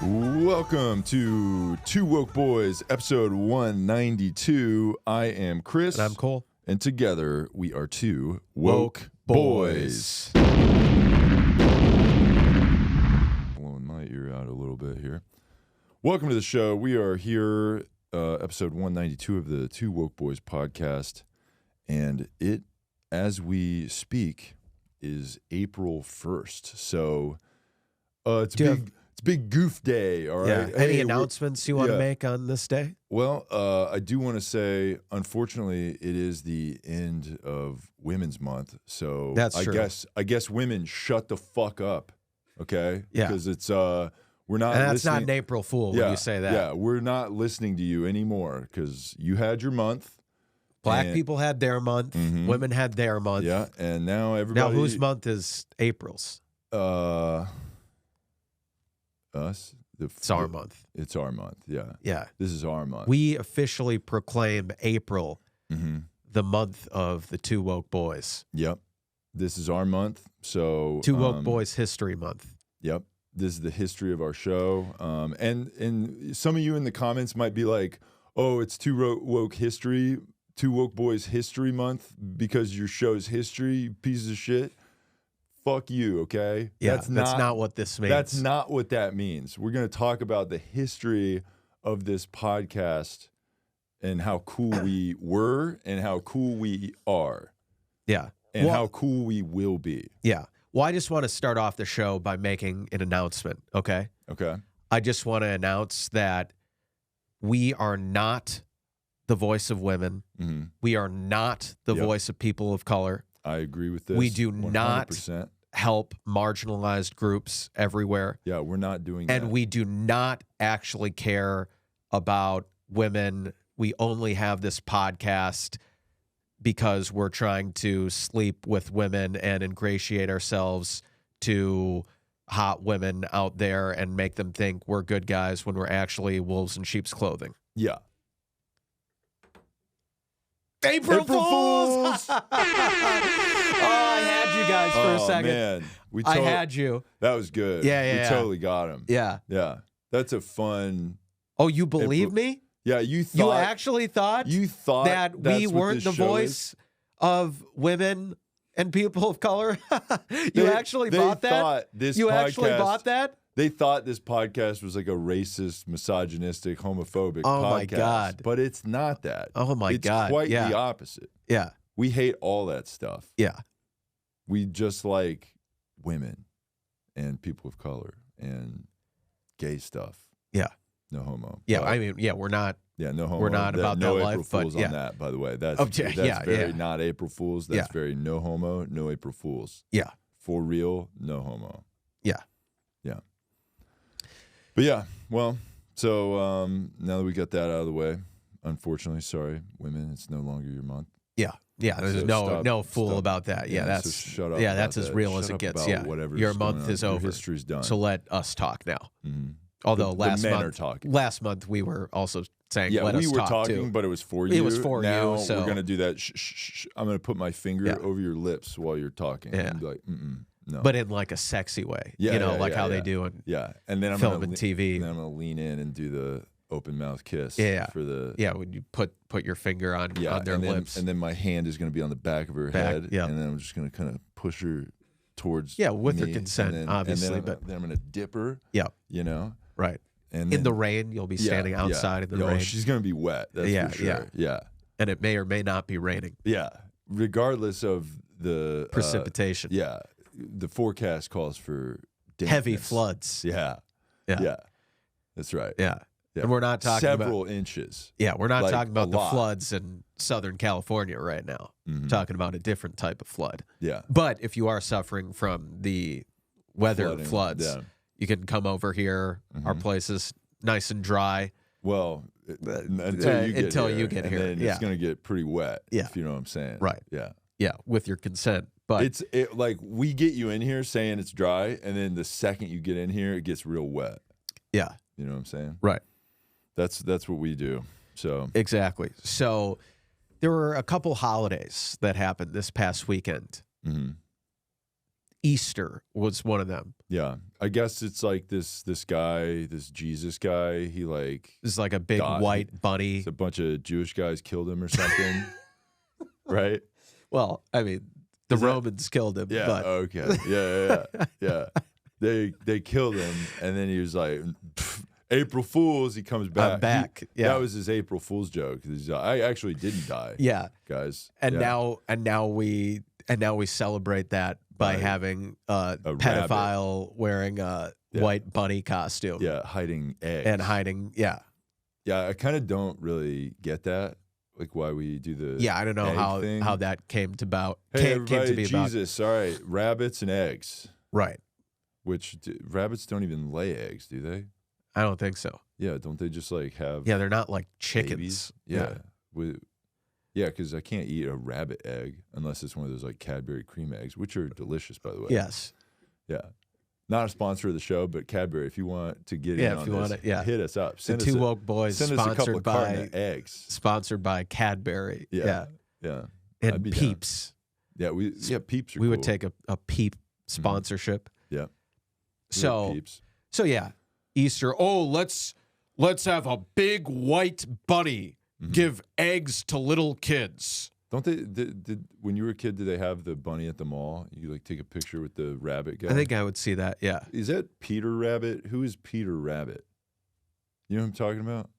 Welcome to Two Woke Boys, episode 192. I am Chris. And I'm Cole. And together we are two Woke Boys. Blowing my ear out a little bit here. Welcome to the show. We are here, episode 192 of the Two Woke Boys podcast. And it, as we speak, is April 1st. So it's big goof day, all right? Yeah. Any announcements you want to make on this day? Well, I do want to say, unfortunately, it is the end of Women's Month. So That's true. I guess women shut the fuck up, okay? Yeah. Because it's we're not. And that's listening. not an April Fool when you say that. Yeah, we're not listening to you anymore because you had your month. Black people had their month. Mhm. Women had their month. Yeah, and now everybody. Now whose month is April's? Us. It's our month. It's our month. Yeah. Yeah. This is our month. We officially proclaim April Mm-hmm. the month of the Two Woke Boys. Yep. This is our month. So Two Woke Boys History Month. Yep. This is the history of our show. And some of you in the comments might be like, oh, it's Two Woke Boys History Month because your show's history, you pieces of shit. Fuck you, okay? Yeah, that's not what this means. That's not what that means. We're going to talk about the history of this podcast and how cool we were and how cool we are. Yeah. And how cool we will be. Yeah. Well, I just want to start off the show by making an announcement, okay? Okay. I just want to announce that we are not the voice of women. Mm-hmm. We are not the voice of people of color. I agree with this. We do 100%. not help marginalized groups everywhere. Yeah, we're not doing that. And we do not actually care about women. We only have this podcast because we're trying to sleep with women and ingratiate ourselves to hot women out there and make them think we're good guys when we're actually wolves in sheep's clothing. Yeah. April Fools! Oh, I had you guys for a second. Man. I had you. That was good. Yeah. We totally got him. Yeah. Yeah. That's a fun. Oh, you believe me? Yeah, you actually thought that we weren't the voice of women and people of color? You actually bought that? Actually bought that? They thought this podcast was like a racist, misogynistic, homophobic podcast. Oh, my God. But it's not that. Oh, my God. It's quite the opposite. Yeah. We hate all that stuff. Yeah. We just like women and people of color and gay stuff. Yeah. No homo. Yeah, but, I mean, we're not. Yeah, no homo. We're not about no that April life, Fools but on that, by the way. That's yeah, very not April Fools. That's very no homo, no April Fools. Yeah. For real, no homo. Yeah. Yeah. But yeah, well, so now that we got that out of the way, unfortunately, sorry, women, it's no longer your month. Yeah. Yeah, there's no fool about that. Yeah, that's so shut up. Yeah, that's as that. real shut as it up gets. about Yeah, whatever's your going month on. is Your over. history's done. So let us talk now. Mm-hmm. Although the men are talking. Last month we were also saying yeah, let we us were talk talking, too. but it was for you. It was for now you. So we're gonna do that. Shh. I'm gonna put my finger over your lips while you're talking. Yeah. And be like, no. But in like a sexy way. Yeah, you know, like how they do in and then I'm film gonna and TV. And then I'm gonna lean in and do the open mouth kiss. Yeah. For the when you put your finger on their lips. And then my hand is gonna be on the back of her head. Yeah. And then I'm just gonna kind of push her towards with her me, consent, obviously. And then I'm gonna dip her. Yeah. You know. Right. And in the rain, you'll be standing outside in the rain. She's going to be wet. That's for sure. Yeah. And it may or may not be raining. Yeah. Regardless of the precipitation. The forecast calls for dampness. Heavy floods. Yeah. That's right. Yeah. And we're not talking several inches. Yeah, we're not talking about the lot. floods in Southern California right now. Mm-hmm. We're talking about a different type of flood. Yeah. But if you are suffering from the weather floods, you can come over here. Our place is nice and dry. Well, until you get here. And then it's going to get pretty wet, if you know what I'm saying. Right. Yeah. Yeah, with your consent. But it's like we get you in here saying it's dry, and then the second you get in here, it gets real wet. Yeah. You know what I'm saying? Right. That's what we do. So exactly. So there were a couple holidays that happened this past weekend. Mm-hmm. Easter was one of them. Yeah, I guess it's like this guy, this Jesus guy. He like This is like a big white bunny. a bunch of Jewish guys killed him or something, right? Well, I mean, the Romans killed him. Yeah. But. Okay. Yeah. They killed him, and then he was like, April Fools. He comes back. I'm back. Yeah. That was his April Fool's joke. I actually didn't die. Yeah, guys. And yeah. now we celebrate that by having a pedophile wearing a white bunny costume. Yeah, hiding eggs. And hiding, yeah. Yeah, I kind of don't really get that. Like why we do the I don't know how that came to about. Hey, came to be Jesus, all right, rabbits and eggs. Right. Which rabbits don't even lay eggs, do they? I don't think so. Yeah, don't they just like have? Yeah, they're not like chickens. Babies? Yeah, because I can't eat a rabbit egg unless it's one of those like Cadbury cream eggs, which are delicious, by the way. Yes. Yeah. Not a sponsor of the show, but Cadbury, if you want to get in on this, hit us up. Send the Two Woke Boys, send us a couple of carton of eggs. Sponsored by Cadbury. Yeah. And Peeps. Down. Yeah, Peeps are we cool. would take a Peep sponsorship. Yeah. So yeah, Easter. Oh, let's have a big white bunny give eggs to little kids. Don't they? Did when you were a kid, did they have the bunny at the mall? You like take a picture with the rabbit guy. I think I would see that. Yeah. Is that Peter Rabbit? Who is Peter Rabbit? You know what I'm talking about?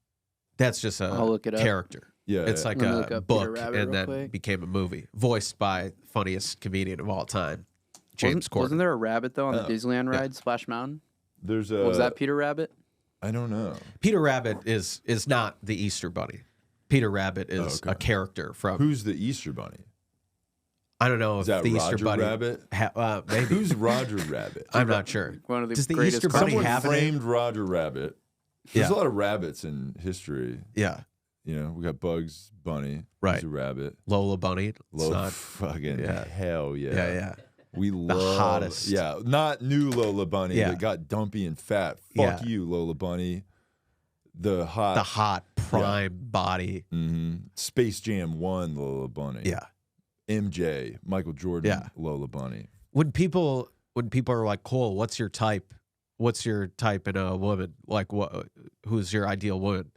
That's just a character. Yeah, it's like a book, and then became a movie, voiced by funniest comedian of all time, James Corden. Wasn't there a rabbit though on the Disneyland ride, Splash Mountain? Was that Peter Rabbit? I don't know. Peter Rabbit is not the Easter Bunny. Peter Rabbit is a character from. Who's the Easter Bunny? I don't know if the Easter Bunny. Rabbit? Maybe. Who's Roger Rabbit? I'm not sure. One of the Does the greatest Easter Bunny Someone have framed Roger Rabbit. There's a lot of rabbits in history. Yeah. You know, we got Bugs Bunny. Right. He's a rabbit. Lola Bunny. Fucking hell yeah. Yeah. We love the hottest. Yeah, not new Lola Bunny that got dumpy and fat. Fuck Yeah. you, Lola Bunny. The hot prime body. Space Jam 1 Lola Bunny. Yeah. MJ, Michael Jordan, Yeah. Lola Bunny. When people are like, Cole, what's your type? What's your type in a woman? Like, who's your ideal woman?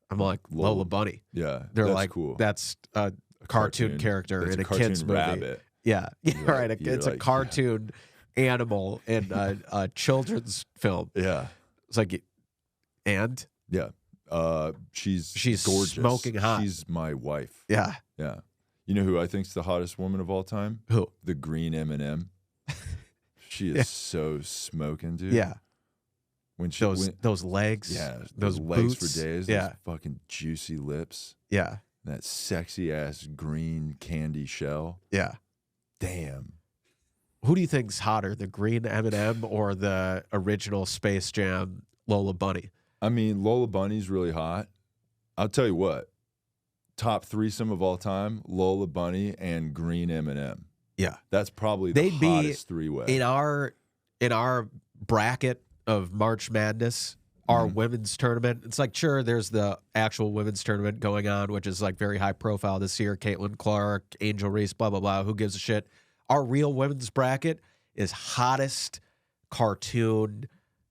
I'm like, Lola Bunny. Yeah. They're that's like, cool. that's a cartoon character that's in a cartoon kid's movie. rabbit. Yeah. Right. It's like, a cartoon animal in a children's film. Yeah. It's like, and? Yeah. She's gorgeous. Smoking hot. She's my wife. Yeah. Yeah. You know who I think's the hottest woman of all time? Who? The green M&M. She is so smoking, dude. Yeah. When those legs. Yeah. Those legs boots. for days. Yeah. Those fucking juicy lips. Yeah. That sexy ass green candy shell. Yeah. Damn. Who do you think's hotter, the green M&M or the original Space Jam Lola Bunny? I mean, Lola Bunny's really hot. I'll tell you what. Top threesome of all time: Lola Bunny and green M&M. Yeah, that's probably the hottest three-way in our bracket of March Madness. Our women's tournament. It's like, sure, there's the actual women's tournament going on, which is like very high profile this year. Caitlin Clark, Angel Reese, blah blah blah. Who gives a shit? Our real women's bracket is hottest cartoon,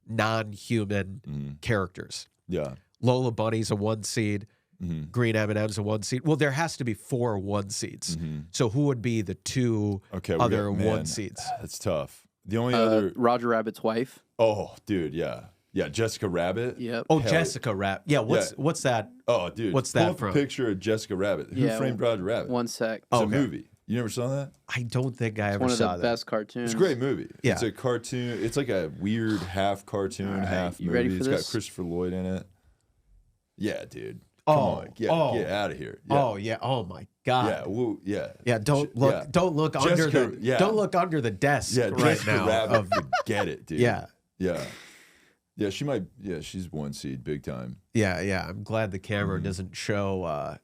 non-human characters. Yeah, Lola Bunny's a 1 seed. Green M&M's a 1 seed. Well, there has to be 4 1 seeds. So who would be the 2 other 1 seeds? That's tough. The only other Roger Rabbit's wife. Oh, dude, yeah. Yeah, Jessica Rabbit. Yep. Oh, Jessica Rabbit. Yeah, what's that? Oh, dude. What's that from? A picture of Jessica Rabbit. Who Framed Roger Rabbit? One sec. It's a movie. You never saw that? I don't think I ever saw that. One of the best cartoons. It's a great movie. Yeah. It's a cartoon. It's like a weird half cartoon, half movie. Ready for It's this? got Christopher Lloyd in it. Yeah, dude. Come on. Get out of here. Yeah. Oh yeah. Oh my God. Yeah. Well, yeah. Yeah. Don't look under don't look under the desk right Jessica now. Rabbit, forget it, dude. Yeah. Yeah. Yeah, she might. Yeah, she's 1 seed, big time. Yeah. I'm glad the camera doesn't show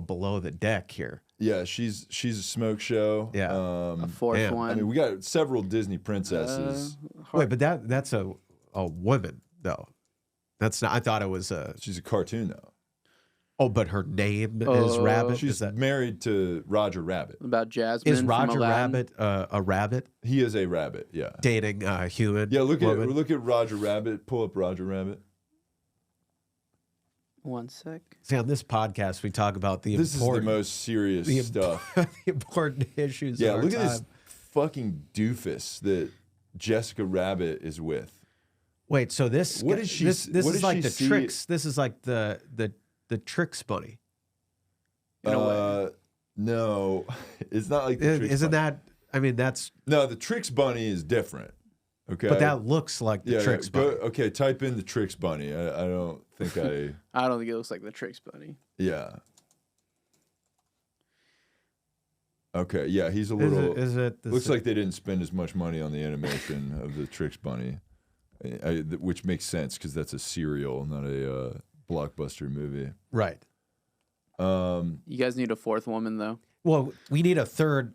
below the deck here. Yeah, she's a smoke show. Yeah. A fourth one. I mean, we got several Disney princesses. Wait, but that's a woman though. That's not. I thought it was a. She's a cartoon though. Oh, but her name is Oh. Rabbit. She's Is that married to Roger Rabbit. About Jasmine. is from Roger Aladdin. Rabbit a rabbit He is a rabbit. Yeah. dating a human? Yeah. Look woman? at Roger Rabbit. Pull up Roger Rabbit. One sec. See, on this podcast, we talk about the This is the important, most serious the stuff. the important issues. Yeah. of our Look at this time. fucking doofus that Jessica Rabbit is with. Wait, so this What is she- This what is does like she the see- tricks. This is like the tricks bunny. In a way. No, it's not like the Tricks Isn't Bunny. that? I mean, that's. No, the Tricks Bunny is different. Okay, But that looks like the tricks bunny. Okay, type in the Tricks Bunny. I don't think I. I don't think it looks like the Tricks Bunny. Yeah. Okay, yeah, he's a little. Is it? Looks like they didn't spend as much money on the animation of the Tricks Bunny, which makes sense because that's a serial, not a blockbuster movie. right. You guys need a fourth woman though. Well, we need a third.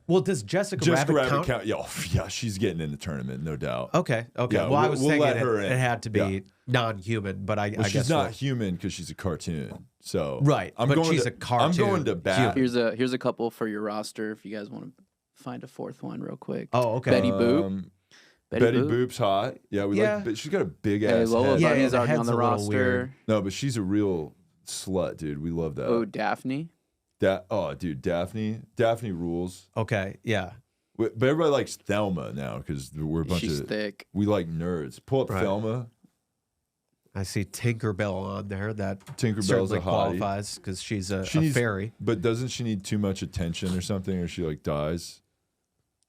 Well, does Jessica Rabbit count? Yeah, yeah, she's getting in the tournament, no doubt. Okay. Yeah, well, I was we'll thinking let her in. it had to be Yeah. non-human, but I Well, guess she's not we'll- human because she's a cartoon. So Right, I'm but going she's to, a cartoon I'm going to bat. Here's a couple for your roster if you guys want to find a fourth one real quick. Oh, okay. Betty Boop. Betty Boop. Boop's hot. Yeah, we Yeah. like. But she's got a big Hey, ass Lola head. Yeah, Bunny's the already on head's the a little roster. weird. No, but she's a real slut, dude. We love that. Oh, Daphne. Dude, Daphne rules. Okay. Yeah. But everybody likes Thelma now because we're a bunch She's of thick. we like nerds. Pull up Right. Thelma. I see Tinkerbell on there. That Tinkerbell's certainly a hottie. qualifies because she's a needs- fairy. But doesn't she need too much attention or something, or she like dies?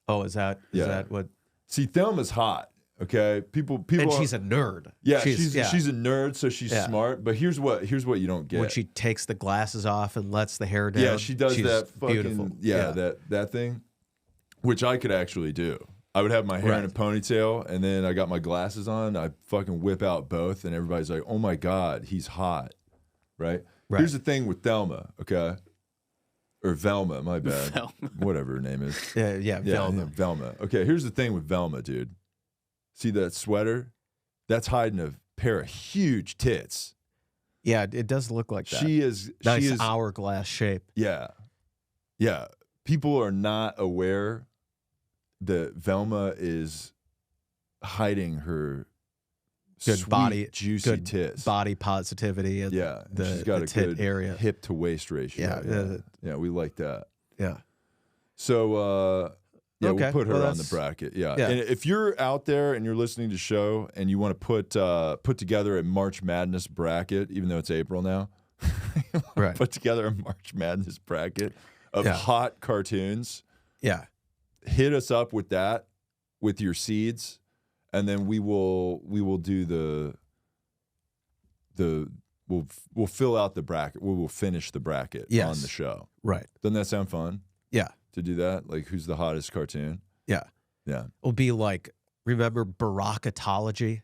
Oh, is that Yeah. what? See, Thelma's hot. Okay, people. And she's a nerd. Yeah, she's a nerd, so she's Yeah. smart. But here's what you don't get. When she takes the glasses off and lets the hair down. Yeah, she does she's that fucking beautiful. that thing, which I could actually do. I would have my hair in a Right. ponytail, and then I got my glasses on. I fucking whip out both, and everybody's like, "Oh my god, he's hot!" Right? Right. Here's the thing with Thelma, okay, or Velma, my bad, Velma. whatever her name is. Yeah, Velma. Velma. Okay, here's the thing with Velma, dude. See that sweater? That's hiding a pair of huge tits. Yeah, it does look like that. She is nice she is hourglass shape. Yeah. Yeah. People are not aware that Velma is hiding her Good sweet, body, juicy good tits. body positivity, and Yeah. the, she's got the a tit good area. hip to waist ratio. Yeah, Yeah. Yeah, we like that. Yeah. So yeah, Okay, we'll put her well, on the that's- bracket. Yeah. yeah. And if you're out there and you're listening to the show and you want to put together a March Madness bracket, even though it's April now, Right. put together a March Madness bracket of Yeah. hot cartoons. Yeah. Hit us up with that, with your seeds, and then we will do we'll fill out the bracket. We will finish the bracket Yes. on the show. Right. Doesn't that sound fun Yeah. to do that? Like, who's the hottest cartoon? Yeah. Yeah. It'll be like, remember Barackatology?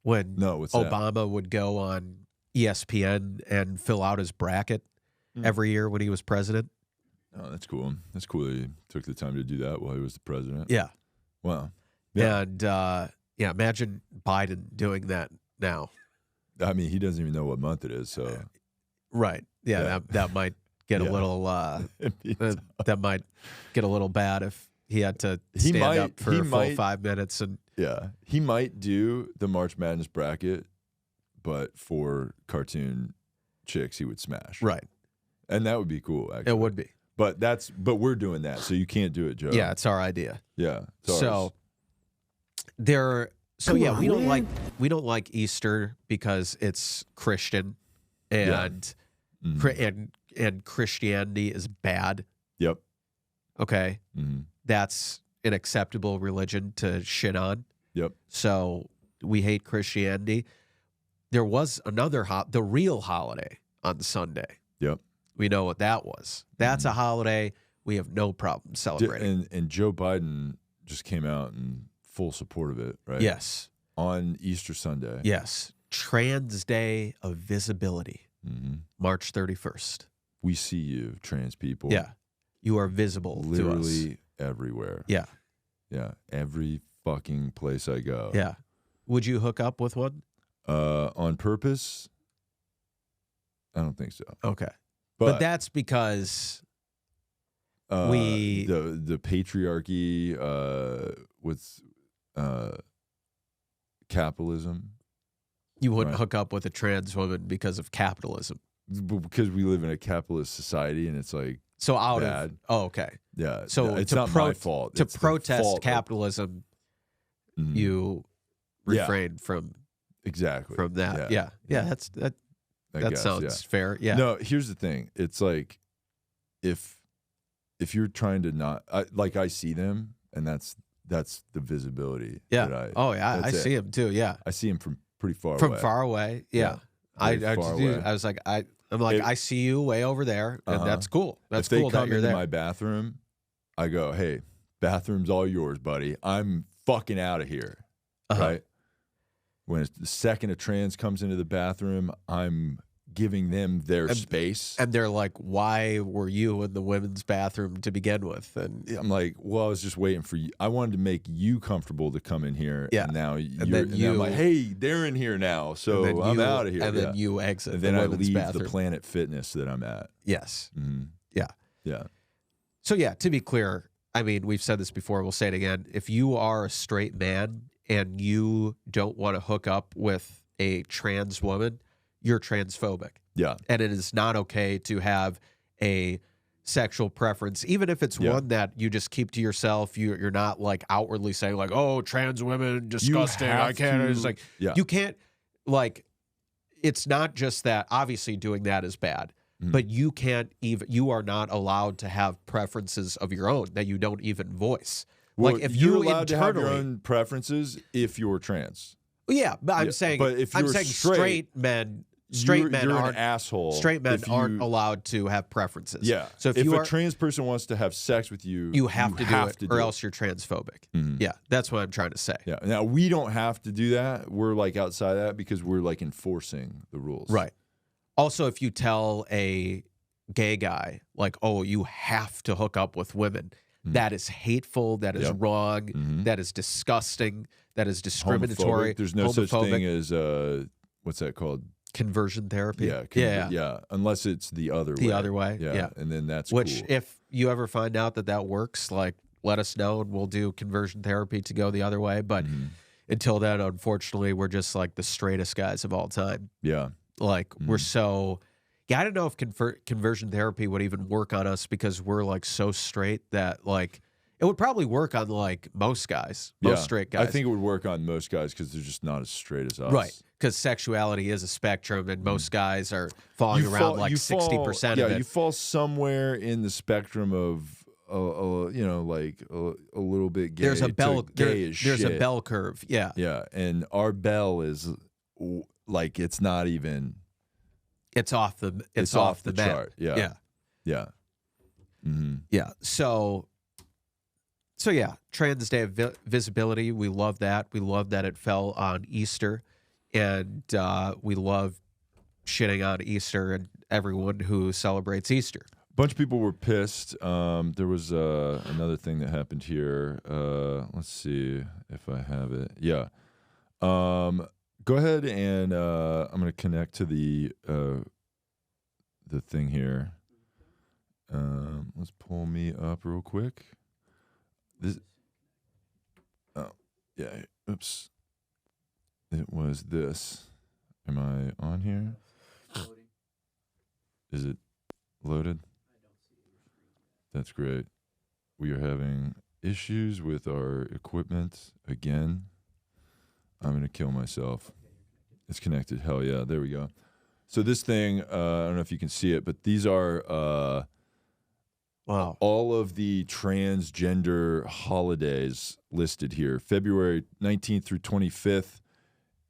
When No, what's that? Obama would go on ESPN and fill out his bracket every year when he was president. Oh, that's cool. That's cool that he took the time to do that while he was the president. Yeah. Wow. Yeah. And imagine Biden doing that now. I mean, he doesn't even know what month it is, so Right. Yeah. Yeah. That might get a Yeah. little that might get a little bad if he had to He stand might- up for he a full might- 5 minutes and yeah, he might do the March Madness bracket, but for cartoon chicks, he would smash. right. And that would be cool, actually. It would be. But we're doing that, so you can't do it, Joe. Yeah, it's our idea. Yeah. it's ours. So we don't like Easter because it's Christian and and Christianity is bad. Yep. Okay. hmm That's an acceptable religion to shit on. Yep. So we hate Christianity. There was another the real holiday on Sunday. Yep. We know what that was. That's a holiday we have no problem celebrating. And Joe Biden just came out in full support of it, right? Yes. On Easter Sunday. Yes. Trans Day of Visibility, hmm March 31st. We see you, trans people. Yeah. You are visible to us. Literally everywhere. Yeah. Yeah. Every fucking place I go. Yeah. Would you hook up with one? On purpose? I don't think so. Okay. But that's because the patriarchy with capitalism. You wouldn't hook up with a trans woman because of capitalism. Because we live in a capitalist society, and it's like so out bad. of oh, okay. Yeah. So it's not my fault. To It's the protest fault capitalism, Mhm. you refrain from exactly that. Yeah. That guess, sounds fair. Yeah. No, here's the thing. It's like if you're trying to not I see them, and that's the visibility. Yeah. That I see him too. Yeah. I see him from pretty far away. From far away. Yeah. I was like I see you way over there, and that's cool. That's cool that you're there. If they come into my bathroom, I go, "Hey, bathroom's all yours, buddy. I'm fucking out of here." Right? When the second a trans comes into the bathroom, I'm giving them their space. And they're like, "Why were you in the women's bathroom to begin with?" And I'm like, "Well, I was just waiting for you. I wanted to make you comfortable to come in here. Yeah. And now I'm like, hey, they're in here now, so I'm out of here. And then you exit. And then I leave bathroom. the Planet Fitness that I'm at. Yes. Mm-hmm. Yeah. Yeah. So yeah, to be clear, I mean, we've said this before. We'll say it again. If you are a straight man and you don't want to hook up with a trans woman, you're transphobic. Yeah. And it is not okay to have a sexual preference, even if it's one that you just keep to yourself. You're not like outwardly saying like, "Oh, trans women, disgusting. I can't." It's like you can't like. It's not just that. Obviously, doing that is bad, but you can't even. You are not allowed to have preferences of your own that you don't even voice. Well, like if you're you allowed to have your own preferences if you're trans. Yeah, but I'm saying, but if you're straight men. You're aren't an asshole. Straight men aren't allowed to have preferences. Yeah. So if a trans person wants to have sex with you, you have to do it, or else you're transphobic. Mm-hmm. Yeah, that's what I'm trying to say. Yeah. Now we don't have to do that. We're like outside that because we're like enforcing the rules. Right. Also, if you tell a gay guy like, "Oh, you have to hook up with women," that is hateful. That is wrong. That is disgusting. That is discriminatory. Homophobic. There's no such thing as what's that called? Conversion therapy. Yeah. Unless it's the other way. The other way. Yeah. And then that's which, cool. if you ever find out that works, like let us know and we'll do conversion therapy to go the other way. But until then, unfortunately, we're just like the straightest guys of all time. Yeah. Like we're so. Yeah, I don't know if conversion therapy would even work on us because we're like so straight that like it would probably work on like most guys, most straight guys. I think it would work on most guys because they're just not as straight as us. Right. Because sexuality is a spectrum, and most guys are falling around like 60% of it. Yeah, you fall somewhere in the spectrum of, like a little bit gay. There's a bell. There's a bell curve. Yeah. Yeah, and our bell is like it's not even. It's off the. It's off the map. chart. Yeah. Yeah. Yeah. Mm-hmm. Yeah. So yeah, Trans Day of Visibility. We love that. We love that it fell on Easter. And we love shitting on Easter and everyone who celebrates Easter. A bunch of people were pissed. There was another thing that happened here. Let's see if I have it. Yeah. Go ahead and I'm going to connect to the thing here. Let's pull me up real quick. Oops. It was this. Am I on here? Is it loaded? That's great. We are having issues with our equipment again. I'm going to kill myself. It's connected. Hell yeah. There we go. So this thing, I don't know if you can see it, but these are wow. All of the transgender holidays listed here. February 19th through 25th.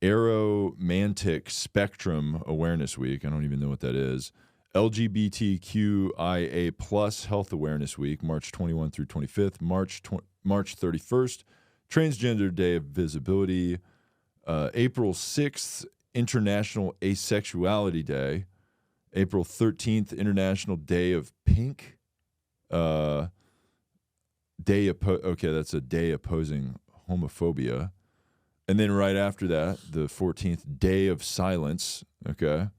Aromantic Spectrum Awareness Week. I don't even know what that is. LGBTQIA plus Health Awareness Week, March 21 through 25th. March 31st, Transgender Day of Visibility. April 6th, International Asexuality Day. April 13th, International Day of Pink. Okay, that's a day opposing homophobia. And then right after that, the 14th, Day of Silence, okay?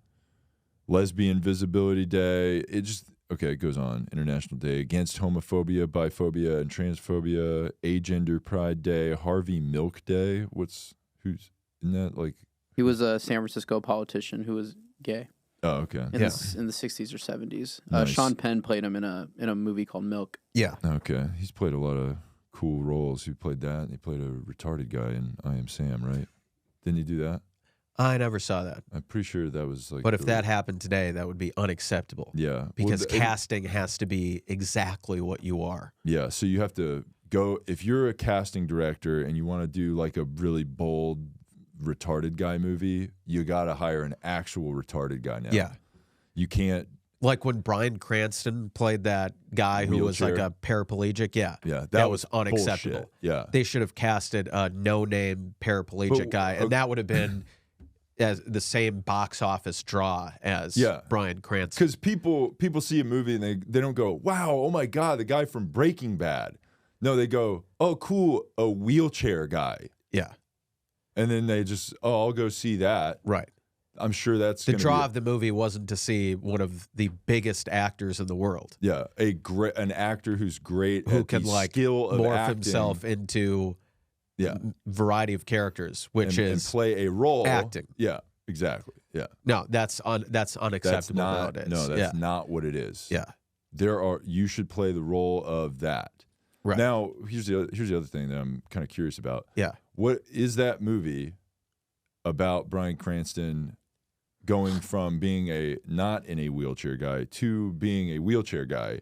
Lesbian Visibility Day. It goes on. International Day Against Homophobia, Biphobia, and Transphobia. Agender Pride Day. Harvey Milk Day. Isn't that like? He was a San Francisco politician who was gay. Oh, okay. In the 60s or 70s. Nice. Sean Penn played him in a movie called Milk. Yeah. Okay. He's played a lot of cool roles. He played that, and he played a retarded guy in I Am Sam, right? Didn't he do that? I never saw that. I'm pretty sure that was like. But if that happened today, that would be unacceptable. Yeah. Because casting has to be exactly what you are. Yeah. So you have to go, if you're a casting director and you want to do like a really bold retarded guy movie, you got to hire an actual retarded guy now. Yeah. You can't. Like when Bryan Cranston played that guy who was like a paraplegic. Yeah. Yeah. That was unacceptable. Bullshit. Yeah. They should have casted a no-name paraplegic guy, and that would have been as the same box office draw as Bryan Cranston. Because people see a movie and they don't go, wow, oh my God, the guy from Breaking Bad. No, they go, oh, cool, a wheelchair guy. Yeah. And then they just, I'll go see that. Right. I'm sure that's the draw of the movie wasn't to see one of the biggest actors in the world. Yeah, an actor who's great, who at can the like skill of morph acting. himself into variety of characters, which and play a role. Acting. Yeah, exactly. Yeah. No, that's unacceptable nowadays. No, that's not what it is. Yeah. You should play the role of that. Right. Now, here's the other thing that I'm kind of curious about. Yeah. What is that movie about Bryan Cranston going from being a not in a wheelchair guy to being a wheelchair guy?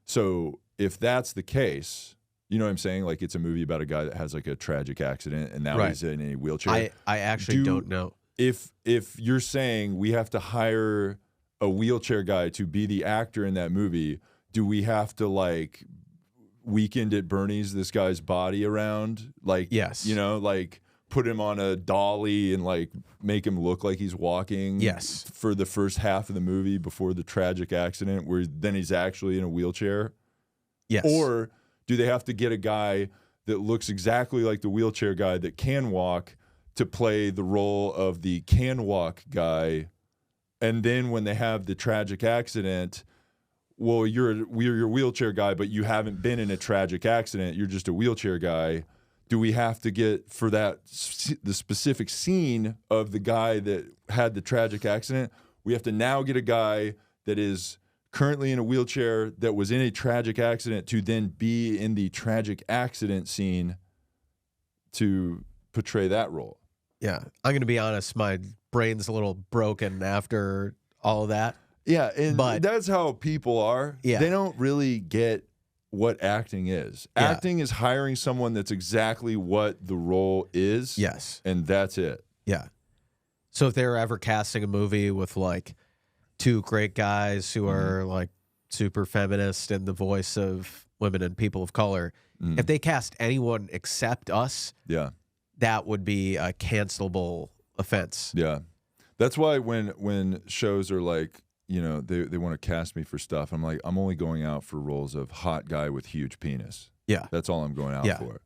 So if that's the case, you know what I'm saying? Like it's a movie about a guy that has like a tragic accident and now he's in a wheelchair. I actually don't know. If you're saying we have to hire a wheelchair guy to be the actor in that movie, do we have to like Weekend at Bernie's this guy's body around? Like, yes. You know, like put him on a dolly and like make him look like he's walking for the first half of the movie before the tragic accident where then he's actually in a wheelchair? Yes. Or do they have to get a guy that looks exactly like the wheelchair guy that can walk to play the role of the can walk guy? And then when they have the tragic accident, well, you're a wheelchair guy, but you haven't been in a tragic accident. You're just a wheelchair guy. Do we have to get for the specific scene of the guy that had the tragic accident? We have to now get a guy that is currently in a wheelchair that was in a tragic accident to then be in the tragic accident scene to portray that role. Yeah. I'm going to be honest. My brain's a little broken after all of that. Yeah. But that's how people are. Yeah. They don't really get what acting is. Yeah. Acting is hiring someone that's exactly what the role is. Yes. And that's it. Yeah. So if they were ever casting a movie with like two great guys who are like super feminist and the voice of women and people of color, if they cast anyone except us, that would be a cancelable offense. Yeah. That's why when shows are like, you know, they want to cast me for stuff, I'm like, I'm only going out for roles of hot guy with huge penis. Yeah. That's all I'm going out for.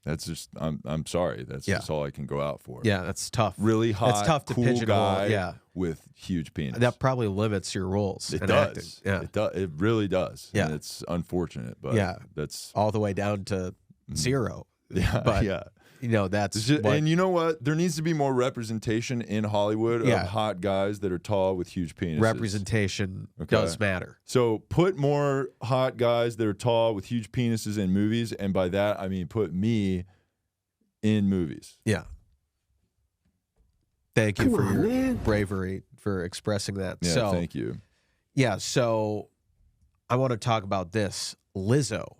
That's just, I'm sorry. That's just all I can go out for. Yeah, that's tough. Really hot, that's tough to cool pigeonhole, guy with huge penis. That probably limits your roles It in does. acting. Yeah. It does. It really does. Yeah. And it's unfortunate, but that's all the way down to zero. Yeah. But, yeah. you know, that's and you know what? There needs to be more representation in Hollywood of hot guys that are tall with huge penises. Representation does matter. So put more hot guys that are tall with huge penises in movies, and by that I mean put me in movies. Yeah. Thank you for your bravery for expressing that. Yeah, so, thank you. Yeah, so I want to talk about this. Lizzo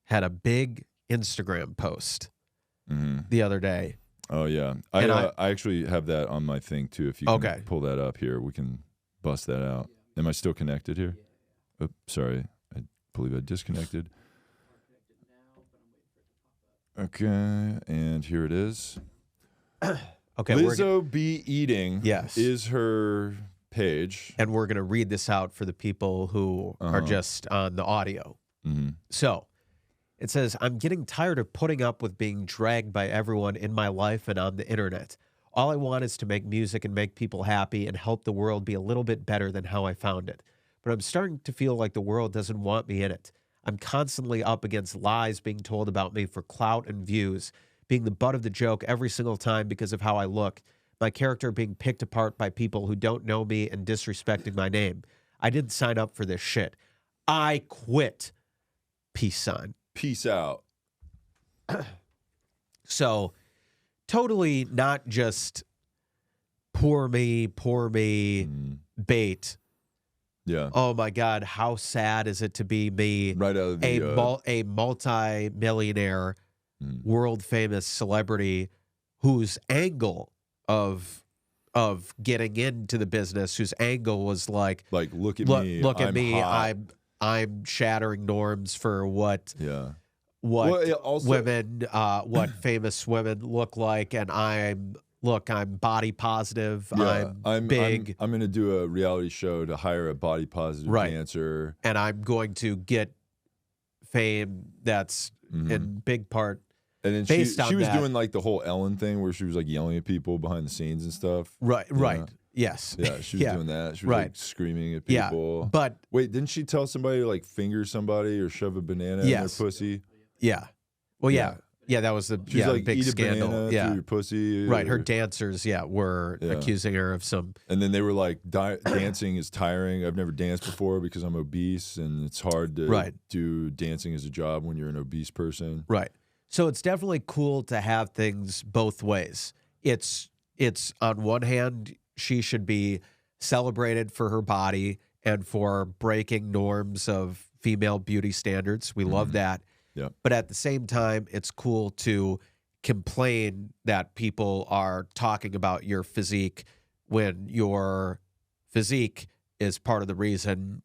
had a big Instagram post the other day. Oh, yeah. I actually have that on my thing, too. If you can pull that up here, we can bust that out. Am I still connected here? Oh, sorry. I believe I disconnected. Okay, and here it is. Okay, Lizzo be eating Yes. is her page. And we're going to read this out for the people who are just on the audio. So it says, I'm getting tired of putting up with being dragged by everyone in my life and on the internet. All I want is to make music and make people happy and help the world be a little bit better than how I found it. But I'm starting to feel like the world doesn't want me in it. I'm constantly up against lies being told about me for clout and views, being the butt of the joke every single time because of how I look, my character being picked apart by people who don't know me and disrespecting my name. I didn't sign up for this shit. I quit. Peace sign. Peace out. So totally not just poor me, bait. Yeah. Oh my God, how sad is it to be me, Right out of the a multi-millionaire, world-famous celebrity whose angle of getting into the business, whose angle was like look at me, look at I'm me, hot. I'm shattering norms for what also, women, what famous women look like, and I'm body positive. I'm big. I'm going to do a reality show to hire a body positive dancer, and I'm going to get fame that's in big part. And then she was doing like the whole Ellen thing where she was like yelling at people behind the scenes and stuff. Right. Yeah. Yes. Yeah, she was doing that. She was like screaming at people. Yeah, but wait, didn't she tell somebody to like finger somebody or shove a banana in their pussy? Yeah. Well, yeah. Yeah, that was the She was like, big eat a scandal. banana through your pussy. Right. Her dancers, were accusing her of some. And then they were like, dancing is tiring. I've never danced before because I'm obese, and it's hard to do dancing as a job when you're an obese person. Right. So it's definitely cool to have things both ways. It's on one hand, she should be celebrated for her body and for breaking norms of female beauty standards. We love that. Yeah. But at the same time, it's cool to complain that people are talking about your physique when your physique is part of the reason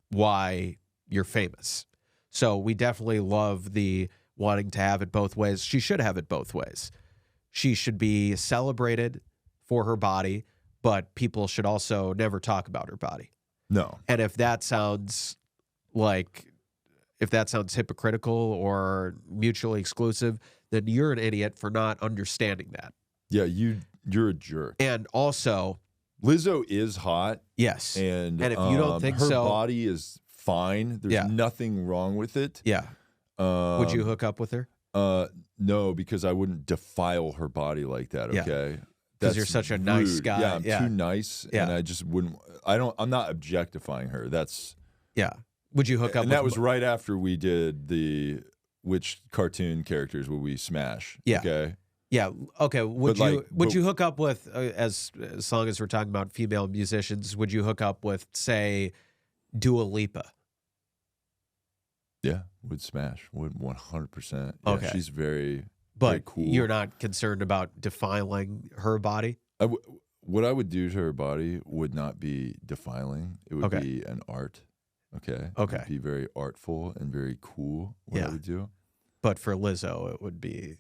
why you're famous. So we definitely love the wanting to have it both ways. She should have it both ways. She should be celebrated for her body, but people should also never talk about her body. No. And if that sounds hypocritical or mutually exclusive, then you're an idiot for not understanding that. Yeah, you're a jerk. And also, Lizzo is hot. Yes. And if you don't think her so, body is fine. There's nothing wrong with it. Yeah. Would you hook up with her? No, because I wouldn't defile her body like that. Okay. Because you're such a nice guy. Yeah, I'm too nice, and I just wouldn't. I'm not objectifying her. That's Would you hook up? And that was right after we did which cartoon characters would we smash? Yeah. Okay. Yeah. Okay. Would you hook up with as long as we're talking about female musicians? Would you hook up with, say, Dua Lipa? Yeah, would smash. Would 100%. Yeah, Okay. She's very. But very cool. You're not concerned about defiling her body? What I would do to her body would not be defiling. It would be an art. Okay. Okay. It would be very artful and very cool what I would do. But for Lizzo, it would be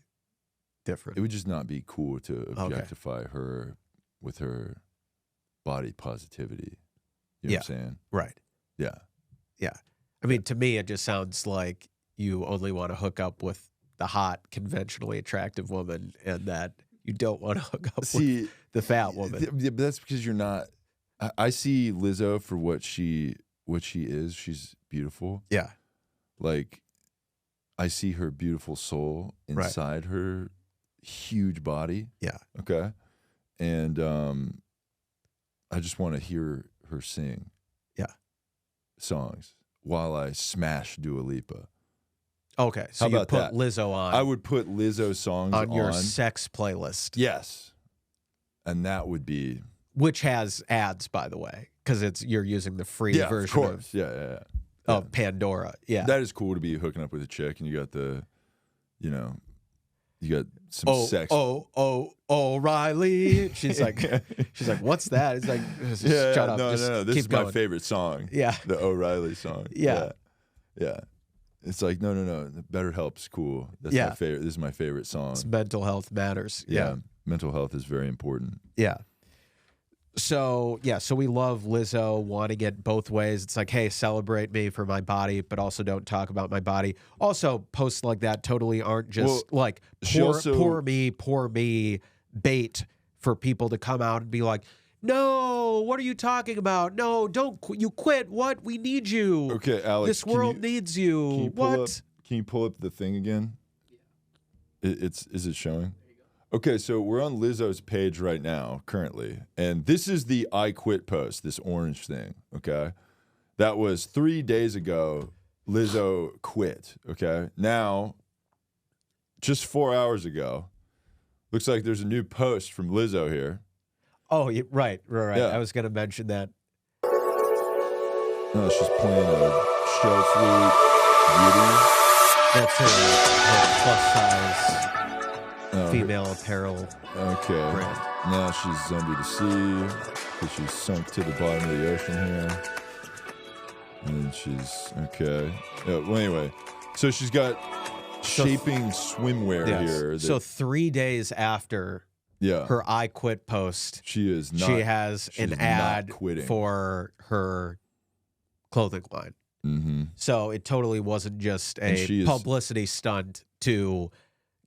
different. It would just not be cool to objectify her with her body positivity. You know what I'm saying? Right. Yeah. Yeah. I mean, to me, it just sounds like you only want to hook up with the hot, conventionally attractive woman, and that you don't want to hook up with the fat woman. But that's because you're not. I see Lizzo for what she is. She's beautiful. Yeah. Like, I see her beautiful soul inside her huge body. Yeah. Okay. And I just want to hear her sing. Yeah. Songs while I smash Dua Lipa. Okay, so you put Lizzo on. I would put Lizzo songs on your sex playlist. Yes, and that would be, which has ads, by the way, because you're using the free version of Pandora. Yeah, that is cool to be hooking up with a chick, and you got you got some sex. Oh, Riley. She's like, what's that? It's like, shut up. No. This is my favorite song. Yeah, the O'Reilly song. Yeah. It's like, no. Better Help's cool. That's my favorite. This is my favorite song. It's mental health matters. Yeah. Mental health is very important. Yeah. So we love Lizzo wanting it both ways. It's like, hey, celebrate me for my body, but also don't talk about my body. Also, posts like that totally aren't just poor me bait for people to come out and be like, no, what are you talking about? No, don't you quit. What? We need you. Okay, Alex. This world needs you. What? Can you pull up the thing again? Is it showing? Okay, so we're on Lizzo's page right now, currently, and this is the I quit post, this orange thing, okay? That was 3 days ago, Lizzo quit, okay? Now, just 4 hours ago, looks like there's a new post from Lizzo here. Oh, right. Yeah. I was going to mention that. No, she's playing a shell flute, beauty. That's her plus-size female apparel Okay. brand. Now she's under the sea because she's sunk to the bottom of the ocean here. And she's okay. Well, anyway, so she's got shaping swimwear here. So 3 days after her I quit post, she has an ad for her clothing line. Mm-hmm. So it totally wasn't just a publicity stunt to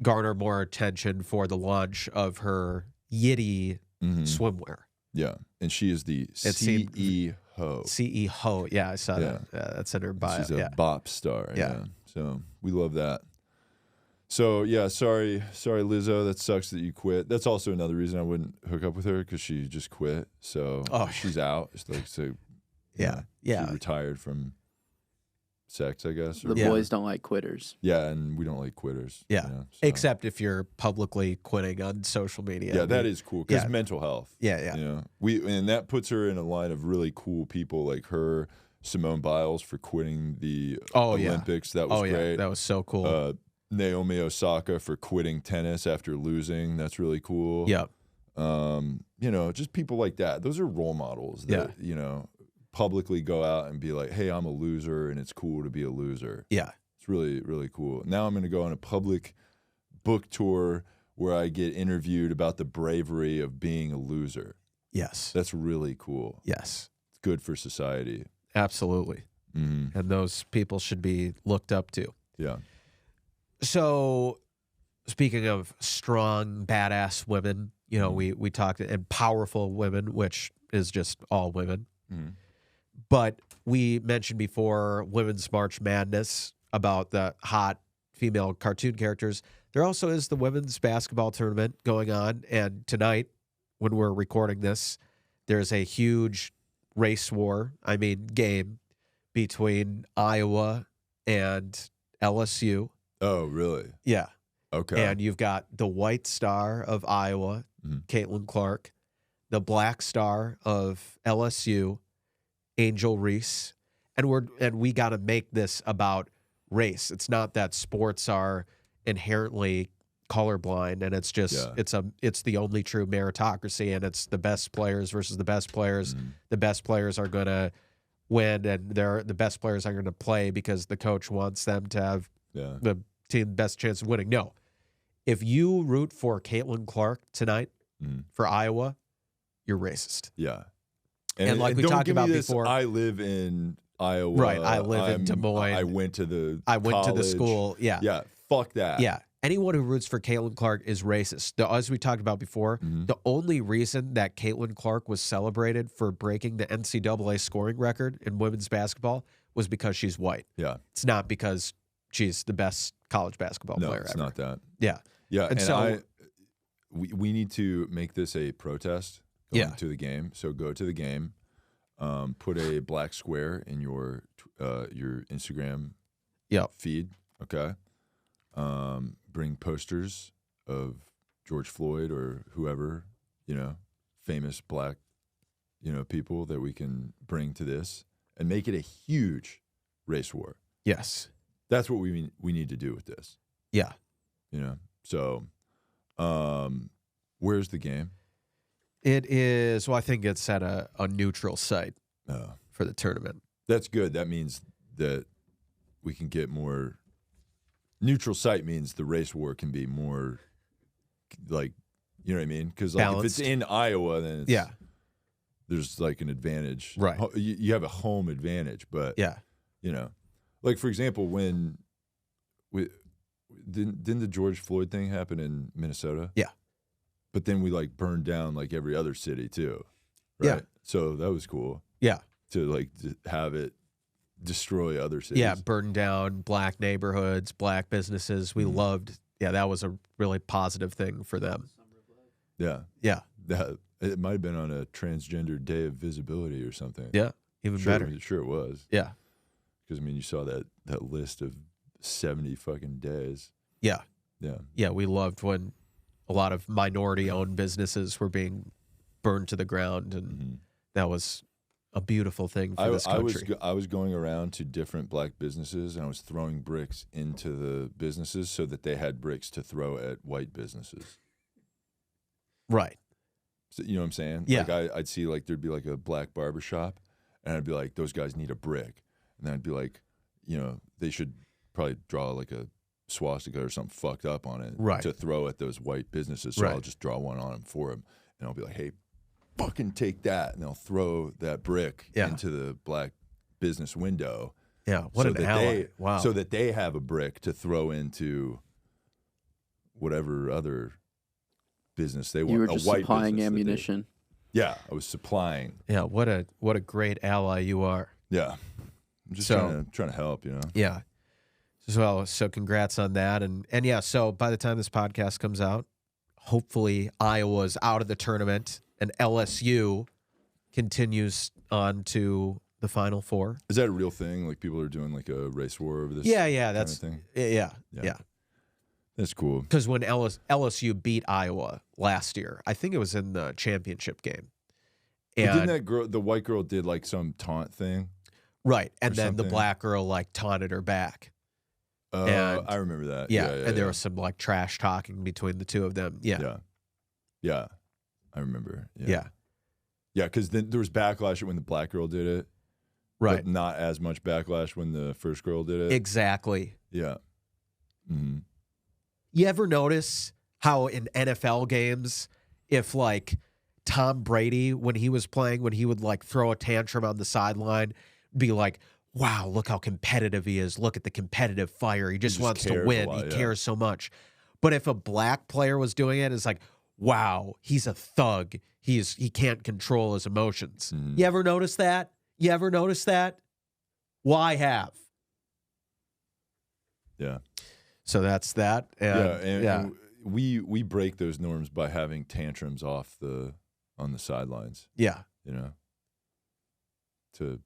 garner more attention for the launch of her Yiddy swimwear. Yeah, and she is the CEO. CEO, yeah, I saw that. That's in her bio. She's a bop star. Yeah, so we love that. So yeah, sorry, Lizzo. That sucks that you quit. That's also another reason I wouldn't hook up with her because she just quit. So she's out. It's like she retired from sex, I guess. The boys don't like quitters. Yeah, and we don't like quitters. Yeah, except if you're publicly quitting on social media. Yeah, that is cool because mental health. Yeah. You know, and that puts her in a line of really cool people like her, Simone Biles for quitting the Olympics. That was great. Yeah, that was so cool. Naomi Osaka for quitting tennis after losing. That's really cool. Yep. You know, just people like that. Those are role models that, you know, publicly go out and be like, hey, I'm a loser and it's cool to be a loser. Yeah. It's really, really cool. Now I'm going to go on a public book tour where I get interviewed about the bravery of being a loser. Yes. That's really cool. Yes. It's good for society. Absolutely. Mm-hmm. And those people should be looked up to. Yeah. So, speaking of strong, badass women, you know, we talked, and powerful women, which is just all women. Mm-hmm. But we mentioned before Women's March Madness about the hot female cartoon characters. There also is the women's basketball tournament going on. And tonight, when we're recording this, there's a huge game between Iowa and LSU. Oh, really? Yeah. Okay. And you've got the white star of Iowa, Caitlin Clark, the black star of LSU, Angel Reese, and we got to make this about race. It's not that sports are inherently colorblind, and it's just it's the only true meritocracy, and it's the best players versus the best players. The best players are going to win, and the best players are going to play because the coach wants them to have the team best chance of winning. No, if you root for Caitlin Clark tonight for Iowa, you're racist. Yeah. And like we talked about before, I live in Iowa. Right, I live in Des Moines. I went to the school. Yeah. Yeah, fuck that. Yeah. Anyone who roots for Caitlin Clark is racist. As we talked about before, the only reason that Caitlin Clark was celebrated for breaking the NCAA scoring record in women's basketball was because she's white. Yeah. It's not because she's the best college basketball player ever. No, it's not that. Yeah. Yeah, and so we need to make this a protest going to the game. So go to the game, put a black square in your Instagram feed, okay? Bring posters of George Floyd or whoever, you know, famous black, you know, people that we can bring to this and make it a huge race war. Yes. That's what we need to do with this. Yeah. You know, so where's the game? It is, well, I think it's at a neutral site for the tournament. That's good. That means that we can get more. Neutral site means the race war can be more, like, you know what I mean? Because like, if it's in Iowa, then it's, there's like an advantage. Right. You have a home advantage, but you know, like for example, when didn't the George Floyd thing happen in Minnesota? Yeah. but then we like burned down like every other city too, right? Yeah. So that was cool. Yeah. To like have it destroy other cities. Yeah, burn down black neighborhoods, black businesses. We loved. Yeah, that was a really positive thing for them. Yeah. Yeah. That it might have been on a transgender day of visibility or something. Yeah, even better. Sure it was. Yeah. Because I mean, you saw that list of 70 fucking days. Yeah. Yeah. Yeah, we loved when a lot of minority-owned businesses were being burned to the ground, and that was a beautiful thing for this country. I was going around to different black businesses, and I was throwing bricks into the businesses so that they had bricks to throw at white businesses. Right. So, you know what I'm saying? Yeah. Like I'd see like there'd be like a black barber shop, and I'd be like, those guys need a brick. And then I'd be like, you know, they should probably draw like a swastika or something fucked up on it Right. to throw at those white businesses. So Right. I'll just draw one on them for them. And I'll be like, hey, fucking take that. And they'll throw that brick into the black business window. Yeah, what an ally. Wow. So that they have a brick to throw into whatever other business they want. You were a just white supplying business that they- ammunition. Yeah, I was supplying. Yeah, what a great ally you are. Yeah. I'm just So- trying to help, you know? Yeah. So congrats on that. And yeah, so by the time this podcast comes out, hopefully Iowa's out of the tournament and LSU continues on to the Final Four. Is that a real thing? Like people are doing like a race war over this? Yeah, kind that's of thing? yeah. That's cool. Because when LSU beat Iowa last year, I think it was in the championship game. But didn't And that girl, the white girl, did like some taunt thing? right, and or then the something? black girl like taunted her back. And- I remember that. Yeah, and there was some like trash talking between the two of them. Yeah. Yeah. I remember. Yeah. Yeah, because then there was backlash when the black girl did it. Right. But not as much backlash when the first girl did it. Exactly. Yeah. Mm-hmm. You ever notice how in NFL games, if like Tom Brady, when he was playing, when he would like throw a tantrum on the sideline, be like, wow, look how competitive he is. Look at the competitive fire. He just wants to cares a win. lot, He yeah. cares so much. But if a black player was doing it, it's like, wow, he's a thug. He can't control his emotions. Mhm. You ever notice that? You ever notice that? Well, I have. Yeah. So that's that. And, and we break those norms by having tantrums on the sidelines, yeah. you know, to